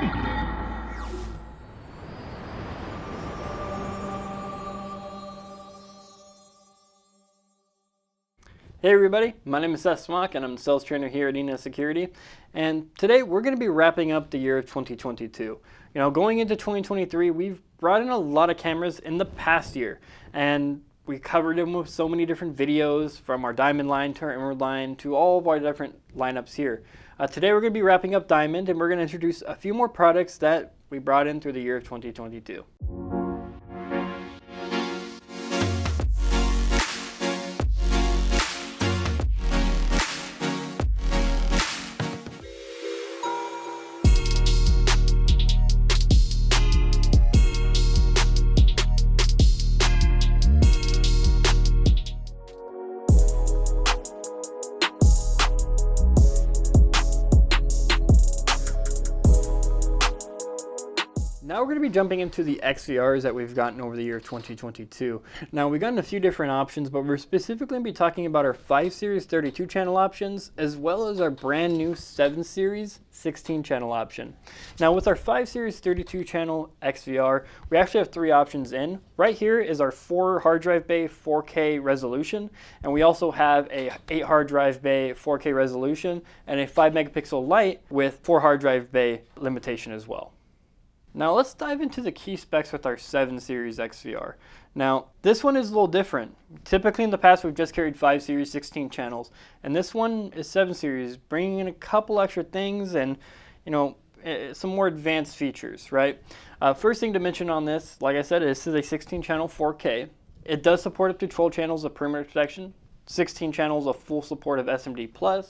Hey everybody, my name is Seth Smock and I'm the sales trainer here at ENS Security, and today we're going to be wrapping up the year of 2022. Going into 2023, we've brought in a lot of cameras in the past year, and we covered them with so many different videos, from our Diamond line to our Emerald line to all of our different lineups here. Today we're going to be wrapping up Diamond, and we're going to introduce a few more products that we brought in through the year of 2022. Now we're going to be jumping into the XVRs that we've gotten over the year of 2022. Now we've gotten a few different options, but we're specifically going to be talking about our 5 Series 32 channel options, as well as our brand new 7 Series 16 channel option. Now with our 5 Series 32 channel XVR, we actually have 3 options in. Right here is our 4 hard drive bay 4K resolution, and we also have a 8 hard drive bay 4K resolution and a 5 megapixel light with 4 hard drive bay limitation as well. Now let's dive into the key specs with our 7 Series XVR. Now this one is a little different. Typically in the past we've just carried 5 Series 16 channels, and this one is 7 Series, bringing in a couple extra things and some more advanced features, right? First thing to mention on this, like I said, this is a 16 channel 4K. It does support up to 12 channels of perimeter protection, 16 channels of full support of SMD+,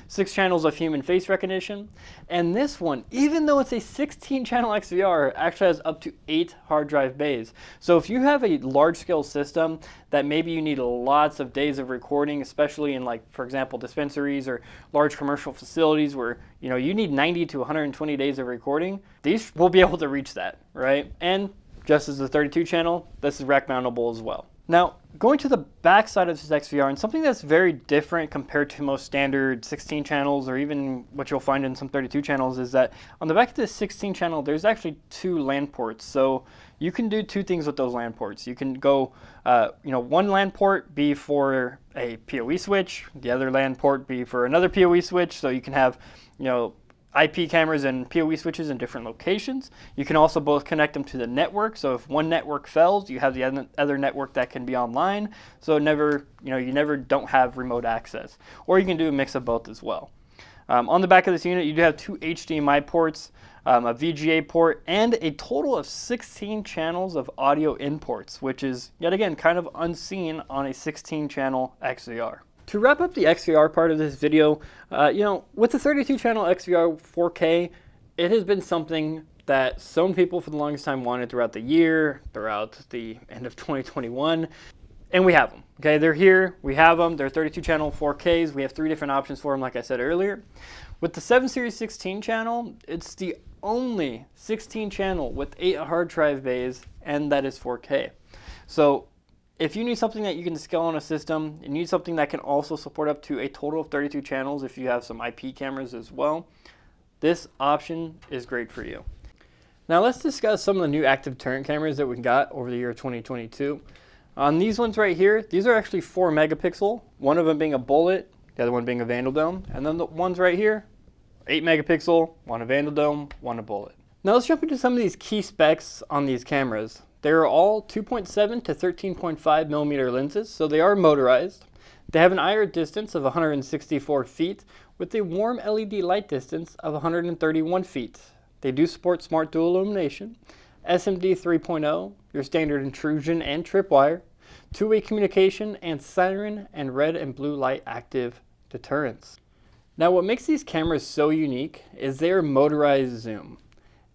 6 channels of human face recognition, and this one, even though it's a 16 channel XVR, actually has up to 8 hard drive bays. So if you have a large scale system that maybe you need lots of days of recording, especially in, like, for example, dispensaries or large commercial facilities where you need 90 to 120 days of recording, these will be able to reach that, right? And just as the 32 channel, this is rack mountable as well. Now, going to the back side of this XVR, and something that's very different compared to most standard 16 channels or even what you'll find in some 32 channels, is that on the back of this 16 channel, there's actually 2 LAN ports. So you can do 2 things with those LAN ports. You can go, one LAN port be for a PoE switch, the other LAN port be for another PoE switch, so you can have, IP cameras and PoE switches in different locations. You can also both connect them to the network, so if one network fails, you have the other network that can be online, so you never don't have remote access. Or you can do a mix of both as well. On the back of this unit, you do have 2 HDMI ports, a VGA port, and a total of 16 channels of audio imports, which is, yet again, kind of unseen on a 16 channel XVR. To wrap up the XVR part of this video, with the 32 channel XVR 4K, it has been something that some people for the longest time wanted throughout the year, throughout the end of 2021, and we have them. Okay, they're here, we have them, they're 32 channel 4Ks, we have 3 different options for them like I said earlier. With the 7 Series 16 channel, it's the only 16 channel with 8 hard drive bays, and that is 4K. So if you need something that you can scale on a system, you need something that can also support up to a total of 32 channels if you have some IP cameras as well, this option is great for you. Now let's discuss some of the new active Deterrent cameras that we got over the year 2022. On these ones right here, these are actually 4 megapixel, one of them being a bullet, the other one being a Vandal Dome, and then the ones right here, 8 megapixel, one a Vandal Dome, one a bullet. Now let's jump into some of these key specs on these cameras. They are all 2.7 to 13.5 millimeter lenses, so they are motorized. They have an IR distance of 164 feet with a warm LED light distance of 131 feet. They do support smart dual illumination, SMD 3.0, your standard intrusion and tripwire, 2-way communication, and siren and red and blue light active deterrents. Now what makes these cameras so unique is their motorized zoom.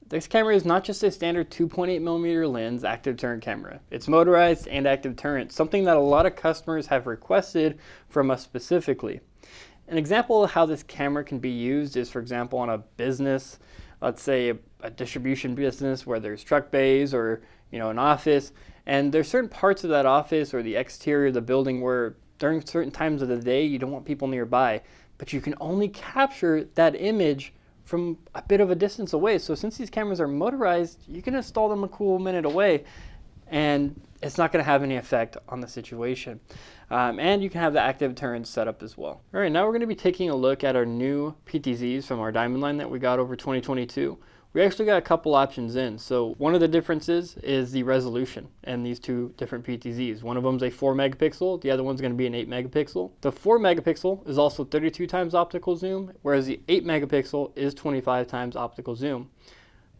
This camera is not just a standard 2.8mm lens active deterrent camera. It's motorized and active deterrent, something that a lot of customers have requested from us specifically. An example of how this camera can be used is, for example, on a business, let's say a distribution business where there's truck bays or an office, and there's certain parts of that office or the exterior of the building where during certain times of the day you don't want people nearby, but you can only capture that image from a bit of a distance away. So since these cameras are motorized, you can install them a cool minute away and it's not going to have any effect on the situation. And you can have the active deterrent set up as well. All right, now we're going to be taking a look at our new PTZs from our Diamond line that we got over 2022. We actually got a couple options in. So one of the differences is the resolution in these two different PTZs. One of them is a 4 megapixel, the other one's going to be an 8 megapixel. The 4 megapixel is also 32 times optical zoom, whereas the 8 megapixel is 25 times optical zoom.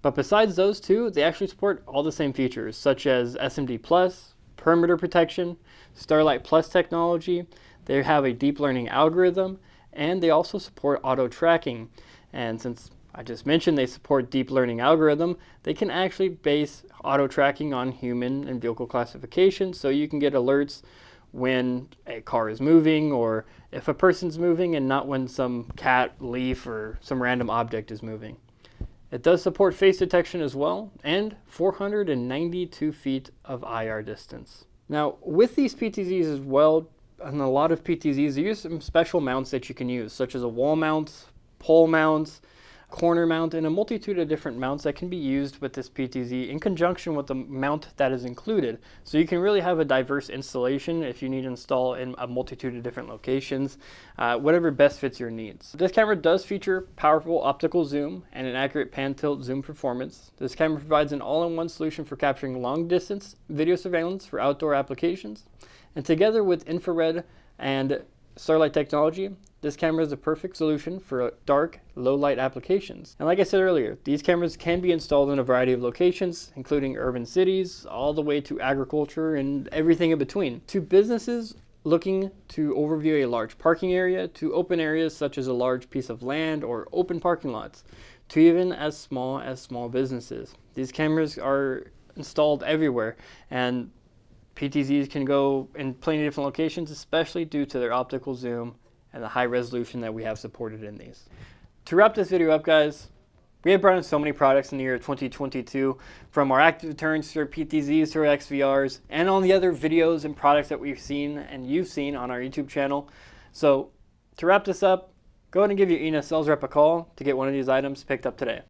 But besides those two, they actually support all the same features, such as SMD Plus, perimeter protection, Starlight Plus technology. They have a deep learning algorithm, and they also support auto tracking. And since I just mentioned they support deep learning algorithm, they can actually base auto tracking on human and vehicle classification, so you can get alerts when a car is moving or if a person's moving, and not when some cat, leaf, or some random object is moving. It does support face detection as well, and 492 feet of IR distance. Now, with these PTZs as well, and a lot of PTZs, they use some special mounts that you can use, such as a wall mount, pole mounts, corner mount, and a multitude of different mounts that can be used with this PTZ in conjunction with the mount that is included. So you can really have a diverse installation if you need to install in a multitude of different locations, whatever best fits your needs. This camera does feature powerful optical zoom and an accurate pan tilt zoom performance. This camera provides an all-in-one solution for capturing long distance video surveillance for outdoor applications. And together with infrared and Starlight technology, this camera is a perfect solution for dark, low-light applications. And like I said earlier, these cameras can be installed in a variety of locations, including urban cities, all the way to agriculture and everything in between. To businesses looking to overview a large parking area, to open areas such as a large piece of land or open parking lots, to even as small businesses. These cameras are installed everywhere, and PTZs can go in plenty of different locations, especially due to their optical zoom and the high resolution that we have supported in these. To wrap this video up, guys, we have brought in so many products in the year 2022, from our active deterrents to our PTZs to our XVRs, and all the other videos and products that we've seen and you've seen on our YouTube channel. So to wrap this up, go ahead and give your ENS sales rep a call to get one of these items picked up today.